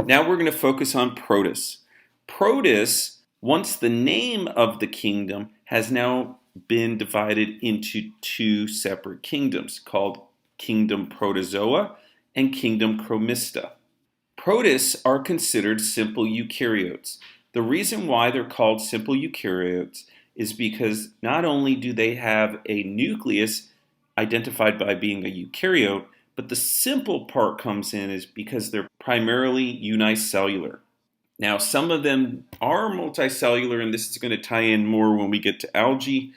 Now we're going to focus on Protists. Protists, once the name of the kingdom, has now been divided into two separate kingdoms called Kingdom Protozoa and Kingdom Chromista. Protists are considered simple eukaryotes. The reason why they're called simple eukaryotes is because not only do they have a nucleus identified by being a eukaryote, but the simple part comes in is because they're primarily unicellular. Now, some of them are multicellular, and this is going to tie in more when we get to algae,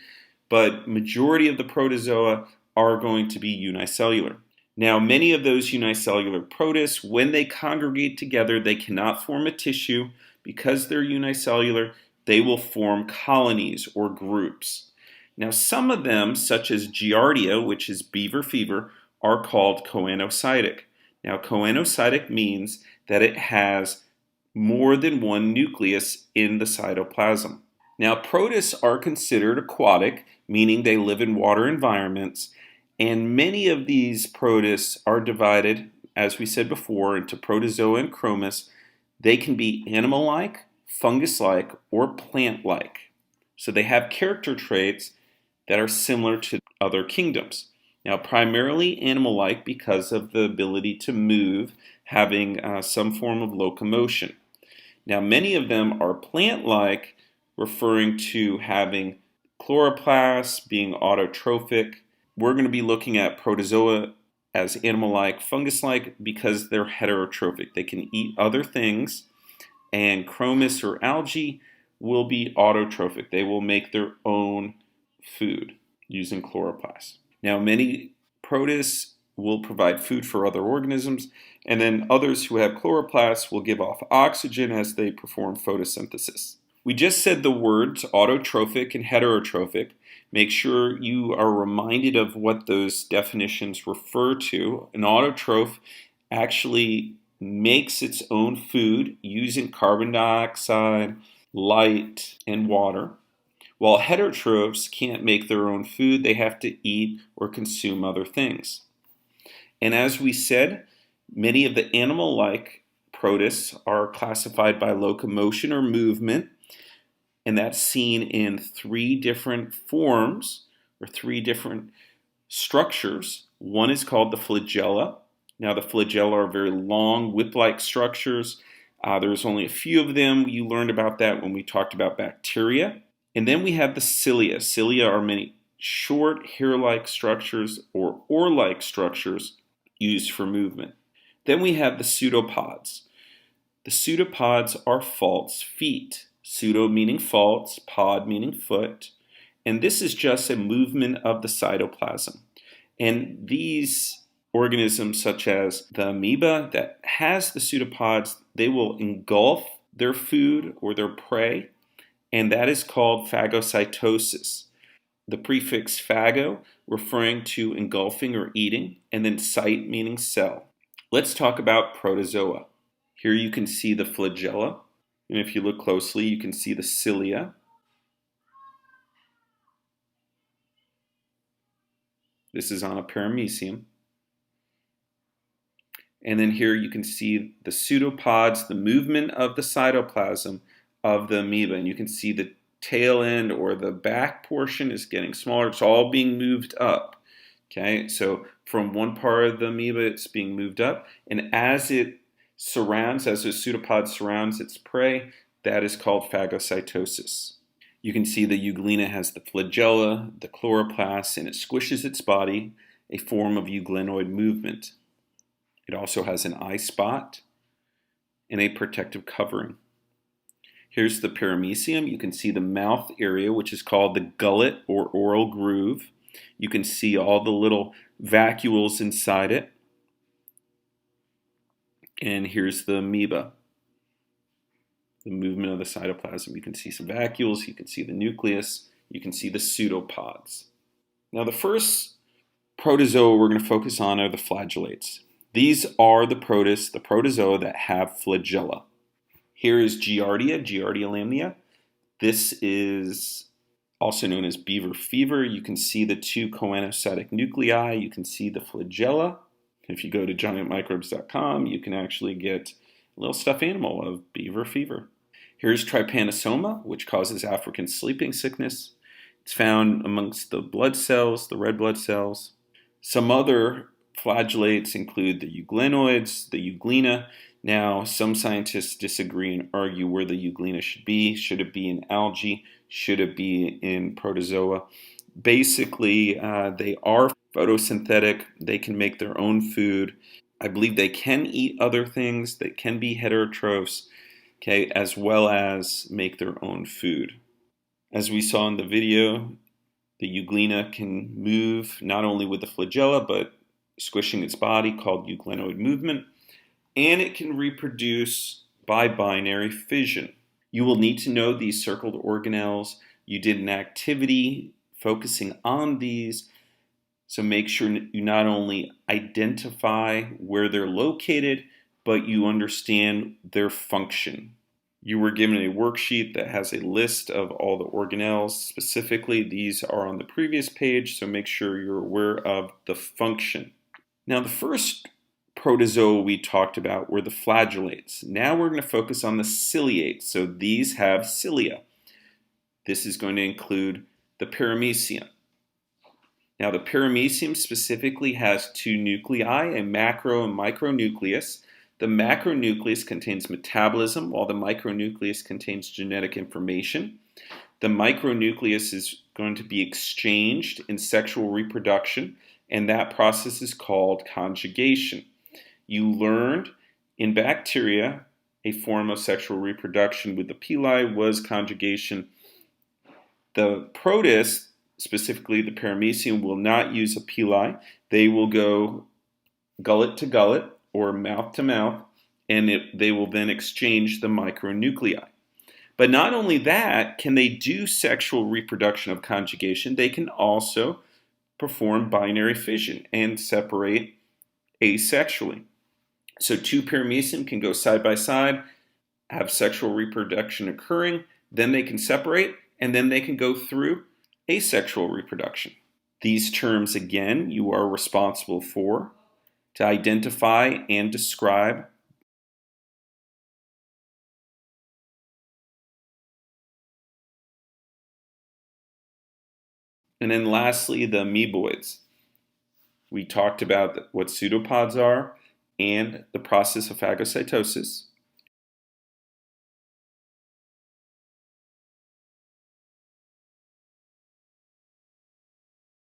but majority of the protozoa are going to be unicellular. Now, many of those unicellular protists, when they congregate together, they cannot form a tissue. Because they're unicellular, they will form colonies or groups. Now, some of them, such as Giardia, which is beaver fever, are called choanocytic. Now, choanocytic means that it has more than one nucleus in the cytoplasm. Now, protists are considered aquatic, meaning they live in water environments, and many of these protists are divided, as we said before, into protozoa and chromis. They can be animal-like, fungus-like, or plant-like. So they have character traits that are similar to other kingdoms. Now, primarily animal-like because of the ability to move, having some form of locomotion. Now, many of them are plant-like, referring to having chloroplasts, being autotrophic. We're going to be looking at protozoa as animal-like, fungus-like, because they're heterotrophic. They can eat other things, and chromis or algae will be autotrophic. They will make their own food using chloroplasts. Now, many protists will provide food for other organisms, and then others who have chloroplasts will give off oxygen as they perform photosynthesis. We just said the words autotrophic and heterotrophic. Make sure you are reminded of what those definitions refer to. An autotroph actually makes its own food using carbon dioxide, light, and water. While heterotrophs can't make their own food, they have to eat or consume other things. And as we said, many of the animal-like protists are classified by locomotion or movement, and that's seen in three different forms or three different structures. One is called the flagella. Now, the flagella are very long, whip-like structures. There's only a few of them. You learned about that when we talked about bacteria. And then we have the cilia. Cilia are many short, hair-like structures or oar-like structures used for movement. Then we have the pseudopods. The pseudopods are false feet. Pseudo meaning false, pod meaning foot. And this is just a movement of the cytoplasm. And these organisms, such as the amoeba that has the pseudopods, they will engulf their food or their prey, and that is called phagocytosis. The prefix phago referring to engulfing or eating, and then cyte meaning cell. Let's talk about protozoa. Here you can see the flagella, and if you look closely, you can see the cilia. This is on a paramecium. And then here you can see the pseudopods, the movement of the cytoplasm of the amoeba. And you can see the tail end or the back portion is getting smaller. It's all being moved up. Okay, so from one part of the amoeba, it's being moved up. And as it surrounds, as the pseudopod surrounds its prey, that is called phagocytosis. You can see the Euglena has the flagella, the chloroplasts, and it squishes its body, a form of euglenoid movement. It also has an eye spot and a protective covering. Here's the paramecium. You can see the mouth area, which is called the gullet or oral groove. You can see all the little vacuoles inside it. And here's the amoeba, the movement of the cytoplasm. You can see some vacuoles, you can see the nucleus, you can see the pseudopods. Now, the first protozoa we're going to focus on are the flagellates. These are the protists, the protozoa that have flagella. Here is Giardia, Giardia lamblia. This is also known as beaver fever. You can see the two choanocytic nuclei. You can see the flagella. If you go to giantmicrobes.com, you can actually get little stuffed animal of beaver fever. Here's trypanosoma, which causes African sleeping sickness. It's found amongst the blood cells, the red blood cells. Some other flagellates include the euglenoids, the Euglena. Now, some scientists disagree and argue where the Euglena should be. Should it be in algae? Should it be in protozoa? Basically, they are photosynthetic. They can make their own food. I believe they can eat other things. They can be heterotrophs, okay, as well as make their own food. As we saw in the video, the Euglena can move not only with the flagella, but squishing its body, called euglenoid movement, and it can reproduce by binary fission. You will need to know these circled organelles. You did an activity focusing on these, so make sure you not only identify where they're located, but you understand their function. You were given a worksheet that has a list of all the organelles. Specifically, these are on the previous page, so make sure you're aware of the function. Now, the first protozoa we talked about were the flagellates. Now we're going to focus on the ciliates. So these have cilia. This is going to include the Paramecium. Now, the Paramecium specifically has two nuclei, a macro and micronucleus. The macronucleus contains metabolism, while the micronucleus contains genetic information. The micronucleus is going to be exchanged in sexual reproduction, and that process is called conjugation. You learned in bacteria a form of sexual reproduction with the pili was conjugation. The protists, specifically the Paramecium, will not use a pili. They will go gullet to gullet or mouth to mouth, and they will then exchange the micronuclei. But not only that, can they do sexual reproduction of conjugation, they can also perform binary fission and separate asexually. So two Paramecium can go side by side, have sexual reproduction occurring, then they can separate, and then they can go through asexual reproduction. These terms, again, you are responsible for to identify and describe. And then lastly, the amoeboids. We talked about what pseudopods are and the process of phagocytosis.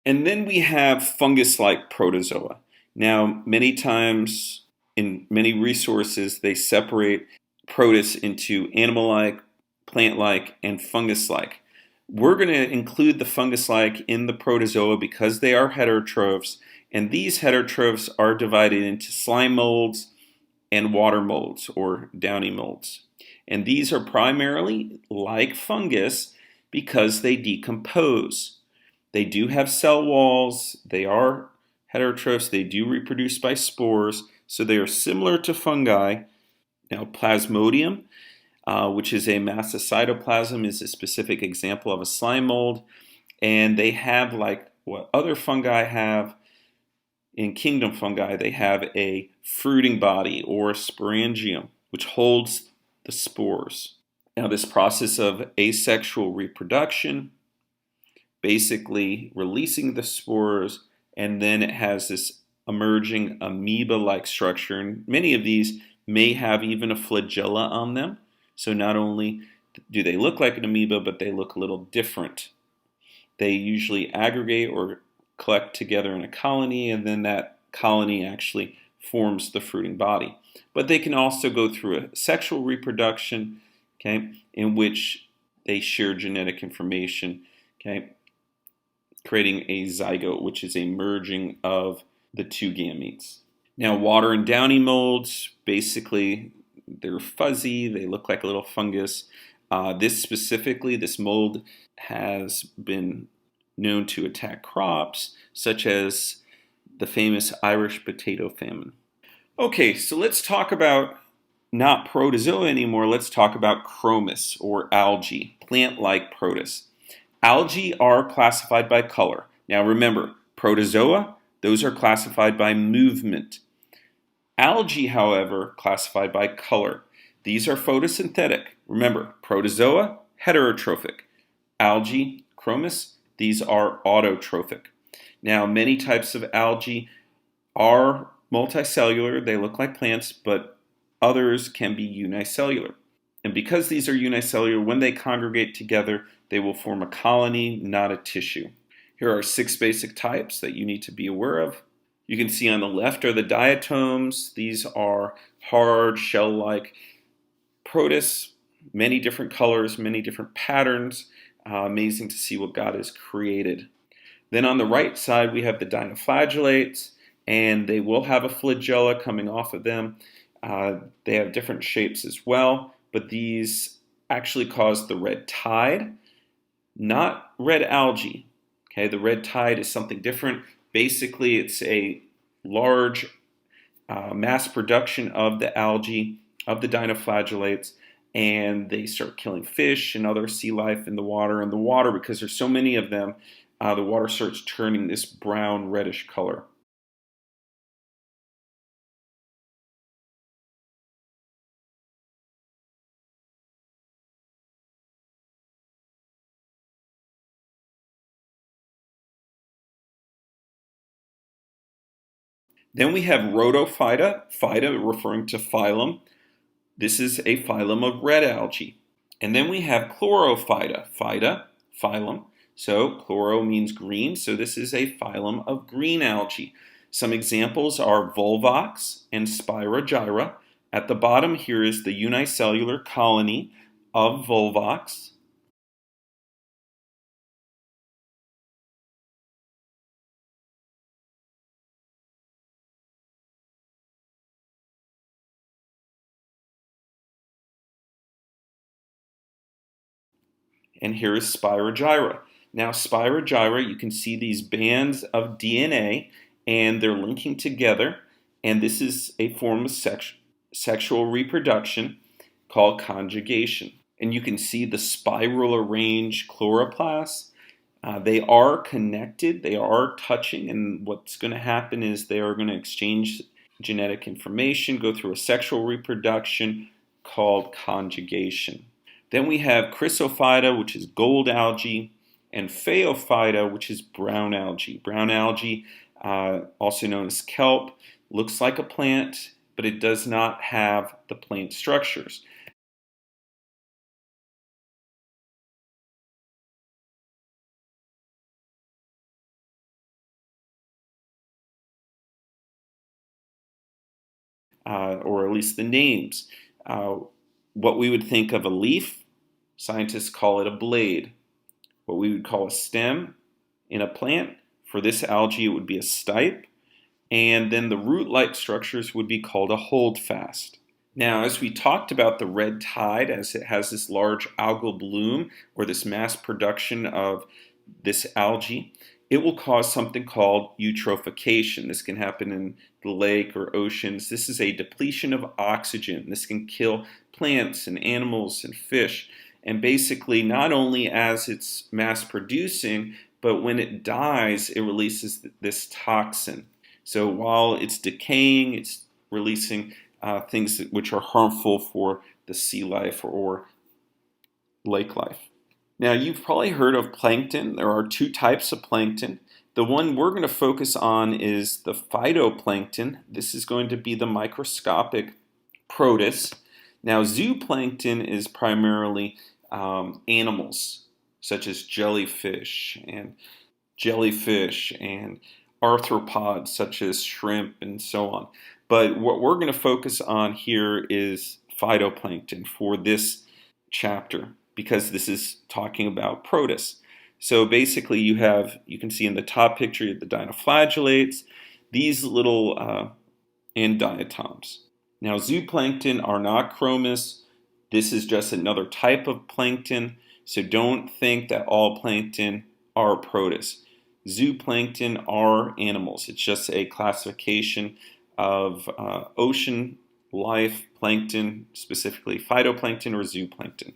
And then we have fungus-like protozoa. Now, many times in many resources, they separate protists into animal-like, plant-like, and fungus-like. We're going to include the fungus-like in the protozoa because they are heterotrophs, and these heterotrophs are divided into slime molds and water molds or downy molds. And these are primarily like fungus because they decompose. They do have cell walls, they are heterotrophs, they do reproduce by spores, so they are similar to fungi. Now, Plasmodium, which is a mass of cytoplasm, is a specific example of a slime mold, and they have, like what other fungi have, in kingdom fungi, they have a fruiting body or sporangium, which holds the spores. Now, this process of asexual reproduction, basically releasing the spores, and then it has this emerging amoeba-like structure. And many of these may have even a flagella on them. So not only do they look like an amoeba, but they look a little different. They usually aggregate or collect together in a colony, and then that colony actually forms the fruiting body. But they can also go through a sexual reproduction, okay, in which they share genetic information, okay, creating a zygote, which is a merging of the two gametes. Now, water and downy molds, basically, they're fuzzy, they look like a little fungus. This mold has been known to attack crops, such as the famous Irish potato famine. Okay, so let's talk about not protozoa anymore, let's talk about chromis, or algae, plant-like protists. Algae are classified by color. Now remember, protozoa, those are classified by movement. Algae, however, classified by color. These are photosynthetic. Remember, protozoa, heterotrophic. Algae, chromis, these are autotrophic. Now, many types of algae are multicellular. They look like plants, but others can be unicellular. And because these are unicellular, when they congregate together, they will form a colony, not a tissue. Here are 6 basic types that you need to be aware of. You can see on the left are the diatoms. These are hard, shell-like protists, many different colors, many different patterns. Amazing to see what God has created. Then on the right side, we have the dinoflagellates, and they will have a flagella coming off of them. They have different shapes as well, but these actually cause the red tide, not red algae. Okay, the red tide is something different. Basically, it's a large mass production of the algae, of the dinoflagellates, and they start killing fish and other sea life in the water. And the water, because there's so many of them, the water starts turning this brown reddish color. Then we have Rhodophyta, phyta referring to phylum. This is a phylum of red algae. And then we have Chlorophyta, phyta, phylum. So chloro means green, so this is a phylum of green algae. Some examples are Volvox and Spirogyra. At the bottom here is the unicellular colony of Volvox. And here is Spirogyra. Now, Spirogyra, you can see these bands of DNA, and they're linking together, and this is a form of sexual reproduction called conjugation. And you can see the spiral arranged chloroplasts. They are connected, they are touching, and what's going to happen is they are going to exchange genetic information, go through a sexual reproduction called conjugation. Then we have Chrysophyta, which is gold algae, and Phaeophyta, which is brown algae. Brown algae, also known as kelp, looks like a plant, but it does not have the plant structures. Or at least the names. What we would think of a leaf, scientists call it a blade. What we would call a stem in a plant, for this algae it would be a stipe. And then the root-like structures would be called a holdfast. Now, as we talked about the red tide, as it has this large algal bloom or this mass production of this algae, it will cause something called eutrophication. This can happen in the lake or oceans. This is a depletion of oxygen. This can kill plants and animals and fish. And basically, not only as it's mass producing, but when it dies, it releases this toxin. So while it's decaying, it's releasing things which are harmful for the sea life or lake life. Now, you've probably heard of plankton. There are 2 types of plankton. The one we're going to focus on is the phytoplankton. This is going to be the microscopic protists. Now, zooplankton is primarily animals, such as jellyfish and arthropods, such as shrimp and so on. But what we're going to focus on here is phytoplankton for this chapter, because this is talking about protists. So basically you can see in the top picture the dinoflagellates, these little and diatoms. Now zooplankton are not chromis. This is just another type of plankton. So don't think that all plankton are protists. Zooplankton are animals. It's just a classification of ocean life plankton, specifically phytoplankton or zooplankton.